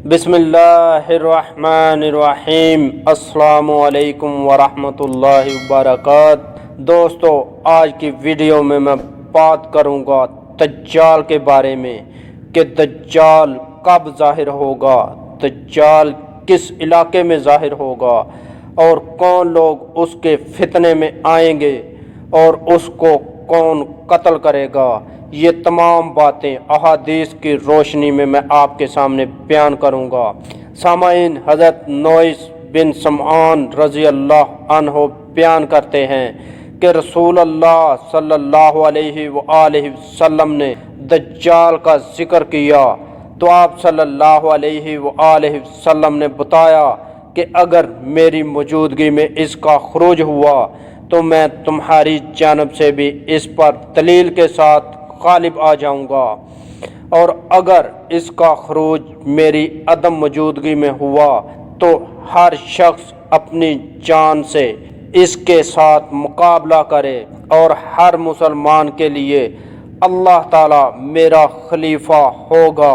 बिस्मिल्लाहिर्रहमानिर्रहीम। अस्सलामु अलैकुम वरहमतुल्लाहि वबरकात। दोस्तों, आज की वीडियो में मैं बात करूंगा दज्जाल के बारे में कि दज्जाल कब ज़ाहिर होगा, दज्जाल किस इलाके में ज़ाहिर होगा और कौन लोग उसके फितने में आएंगे और उसको कौन कत्ल करेगा। ये तमाम बातें अहादीस की रोशनी में मैं आपके सामने बयान करूँगा। सामाईन, हज़रत नौइस बिन समआन रज़ी अल्लाह अन्हो बयान करते हैं कि रसूल अल्लाह सल्लल्लाहु अलैहि वसल्लम ने दज्जाल का जिक्र किया तो आप सल्लल्लाहु अलैहि वसल्लम ने बताया कि अगर मेरी मौजूदगी में इसका खुरूज हुआ तो मैं तुम्हारी जानब से भी इस पर दलील के साथ गालिब आ जाऊंगा, और अगर इसका खरूज मेरी अदम मौजूदगी में हुआ तो हर शख्स अपनी जान से इसके साथ मुकाबला करे और हर मुसलमान के लिए अल्लाह ताला मेरा खलीफा होगा।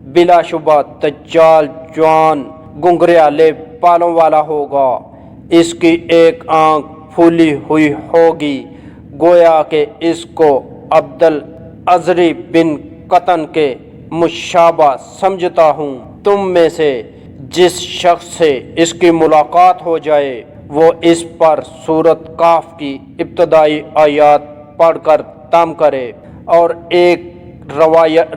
बिलाशुबा दज्जाल जवान घुंघराले बालों वाला होगा, इसकी एक आंख फूली हुई होगी, गोया कि इसको अब्दुल अजरी बिन कतन के मुशाबा समझता हूँ। तुम में से जिस शख्स से इसकी मुलाकात हो जाए वो इस पर सूरत काफ की इब्तदाई आयात पढ़कर दम करे, और एक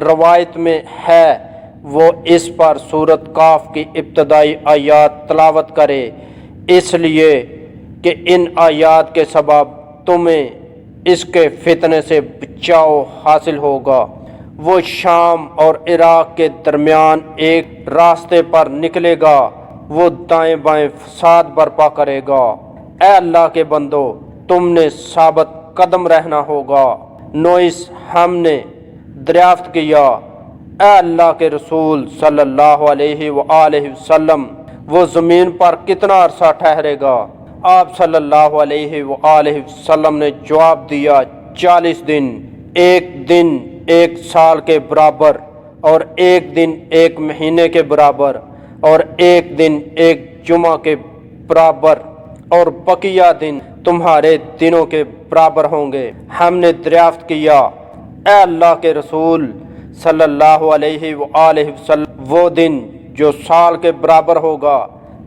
रवायत में है वो इस पर सूरत काफ की इब्तदाई आयात तलावत करे, इसलिए कि इन आयात के सबब तुम्हें इसके फितने से बचाव हासिल होगा। वो शाम और इराक के दरमियान एक रास्ते पर निकलेगा, वो दाएं बाएं फसाद बर्पा करेगा। ए अल्लाह के बंदो, तुमने साबित कदम रहना होगा। नौइस, हमने दरियाफ्त किया, ए अल्लाह के रसूल सल्लल्लाहु अलैहि वसल्लम, वो ज़मीन पर कितना अरसा ठहरेगा? आप सल्लल्लाहु अलैहि वसल्लम ने जवाब दिया, 40 दिन। एक दिन एक साल के बराबर, और एक दिन एक महीने के बराबर, और एक दिन एक जुमा के बराबर, और बकिया दिन तुम्हारे दिनों के बराबर होंगे। हमने दरियाफ्त किया, ए अल्लाह के रसूल सल्लल्लाहु अलैहि वसल्लम, वो दिन जो साल के बराबर होगा,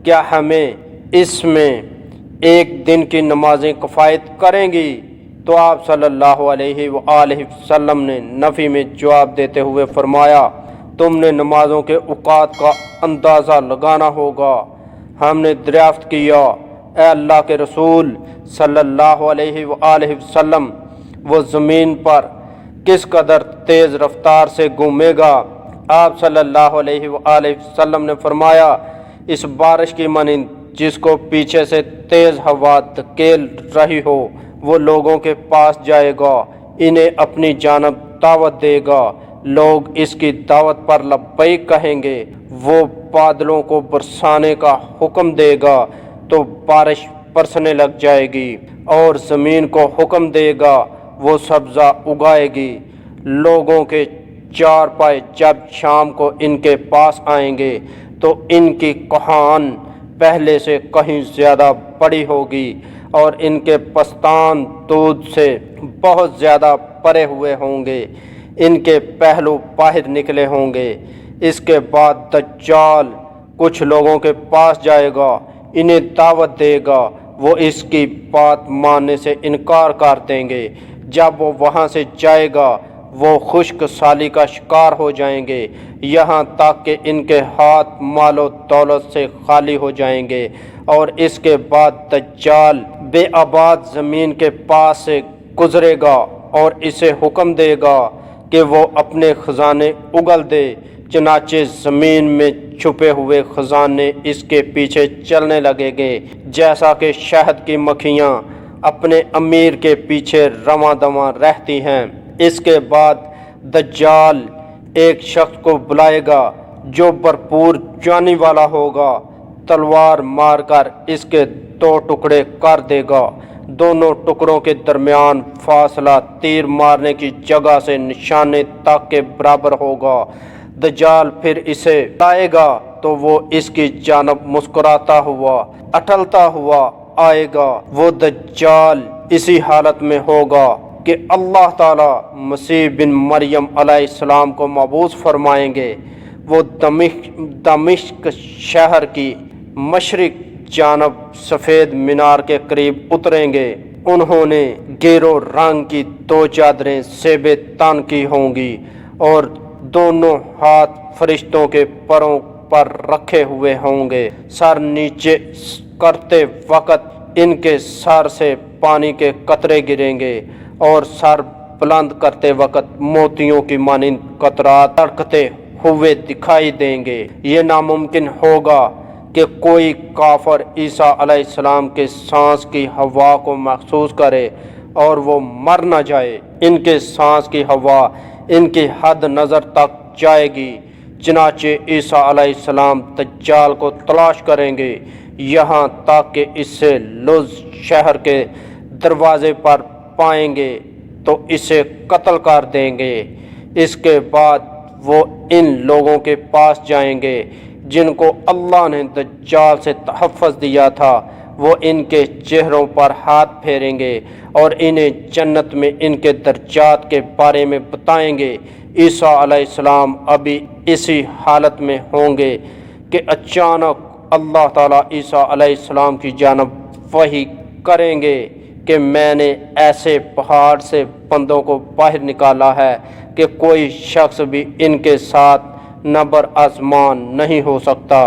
क्या हमें इसमें एक दिन की नमाजें किफ़ायत करेंगी? तो आप सल्लल्लाहु अलैहि वसल्लम ने नफ़ी में जवाब देते हुए फरमाया, तुमने नमाज़ों के औक़ात का अंदाज़ा लगाना होगा। हमने दरियाफ्त किया, ए अल्लाह के रसूल सल्लल्लाहु अलैहि वसल्लम, वो ज़मीन पर किस कदर तेज़ रफ्तार से घूमेगा? आप सल्लल्लाहु अलैहि वसल्लम ने फरमाया, इस बारिश की मानिंद जिसको पीछे से तेज़ हवा धकेल रही हो, वो लोगों के पास जाएगा, इन्हें अपनी जानब दावत देगा। लोग इसकी दावत पर लब्बैक कहेंगे। वो बादलों को बरसाने का हुक्म देगा तो बारिश बरसने लग जाएगी, और ज़मीन को हुक्म देगा वो सब्ज़ा उगाएगी। लोगों के चार पाए जब शाम को इनके पास आएंगे तो इनकी कहान पहले से कहीं ज़्यादा बड़ी होगी, और इनके पस्तान दूध से बहुत ज़्यादा परे हुए होंगे, इनके पहलू बाहर निकले होंगे। इसके बाद दज्जाल कुछ लोगों के पास जाएगा, इन्हें दावत देगा, वो इसकी बात मानने से इनकार कर देंगे। जब वो वहाँ से जाएगा वो खुश्क साली का शिकार हो जाएंगे, यहाँ तक कि इनके हाथ मालो दौलत से खाली हो जाएंगे। और इसके बाद दज्जाल बेआबाद ज़मीन के पास से गुज़रेगा और इसे हुक्म देगा कि वो अपने ख़जाने उगल दे, चनाचे ज़मीन में छुपे हुए ख़जाने इसके पीछे चलने लगेंगे, जैसा कि शहद की मक्खियाँ अपने अमीर के पीछे रवां दवां रहती हैं। इसके बाद दज्जाल एक शख्स को बुलाएगा जो भरपूर जानी वाला होगा, तलवार मारकर इसके 2 टुकड़े कर देगा। दोनों टुकड़ों के दरमियान फासला तीर मारने की जगह से निशाने तक के बराबर होगा। दज्जाल फिर इसे लाएगा तो वो इसकी जानब मुस्कुराता हुआ अटलता हुआ आएगा। वो दज्जाल इसी हालत में होगा कि अल्लाह ताला मसीह बिन मरियम अलैहिस्सलाम को मबूस फरमाएंगे। वो दमिश्क शहर की मशरिक जानब सफ़ेद मीनार के करीब उतरेंगे। उन्होंने गेरो रंग की 2 चादरें सेबे तन की होंगी और दोनों हाथ फरिश्तों के परों पर रखे हुए होंगे। सर नीचे करते वक़्त इनके सर से पानी के कतरे गिरेंगे और सर बुलंद करते वक़्त मोतियों की मानिंद कतरात तड़कते हुए दिखाई देंगे। ये नामुमकिन होगा कि कोई काफर ईसा अलैहिस्सलाम के सांस की हवा को महसूस करे और वो मर न जाए। इनके सांस की हवा इनकी हद नज़र तक जाएगी। चनाचे ईसा अलैहिस्सलाम दज्जाल को तलाश करेंगे यहाँ तक कि इसे लुज शहर के दरवाज़े पर पाएंगे तो इसे कत्ल कर देंगे। इसके बाद वो इन लोगों के पास जाएंगे जिनको अल्लाह ने दज्जाल से तहफ़्फ़ुज़ दिया था। वो इनके चेहरों पर हाथ फेरेंगे और इन्हें जन्नत में इनके दर्जात के बारे में बताएंगे। ईसा अलैहिस्सलाम अभी इसी हालत में होंगे कि अचानक अल्लाह ताला ईसा अलैहिस्सलाम की जानब वही करेंगे कि मैंने ऐसे पहाड़ से बंदों को बाहर निकाला है कि कोई शख्स भी इनके साथ नबर आजमान नहीं हो सकता।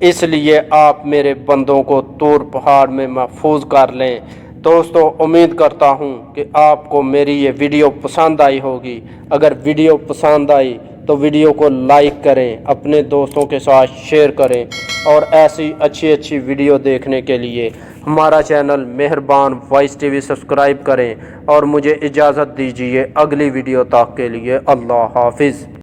इसलिए आप मेरे बंदों को तूर पहाड़ में महफूज कर लें। दोस्तों, उम्मीद करता हूं कि आपको मेरी ये वीडियो पसंद आई होगी। अगर वीडियो पसंद आई तो वीडियो को लाइक करें, अपने दोस्तों के साथ शेयर करें और ऐसी अच्छी वीडियो देखने के लिए हमारा चैनल मेहरबान वॉइस टीवी सब्सक्राइब करें और मुझे इजाज़त दीजिए अगली वीडियो तक के लिए। अल्लाह हाफिज़।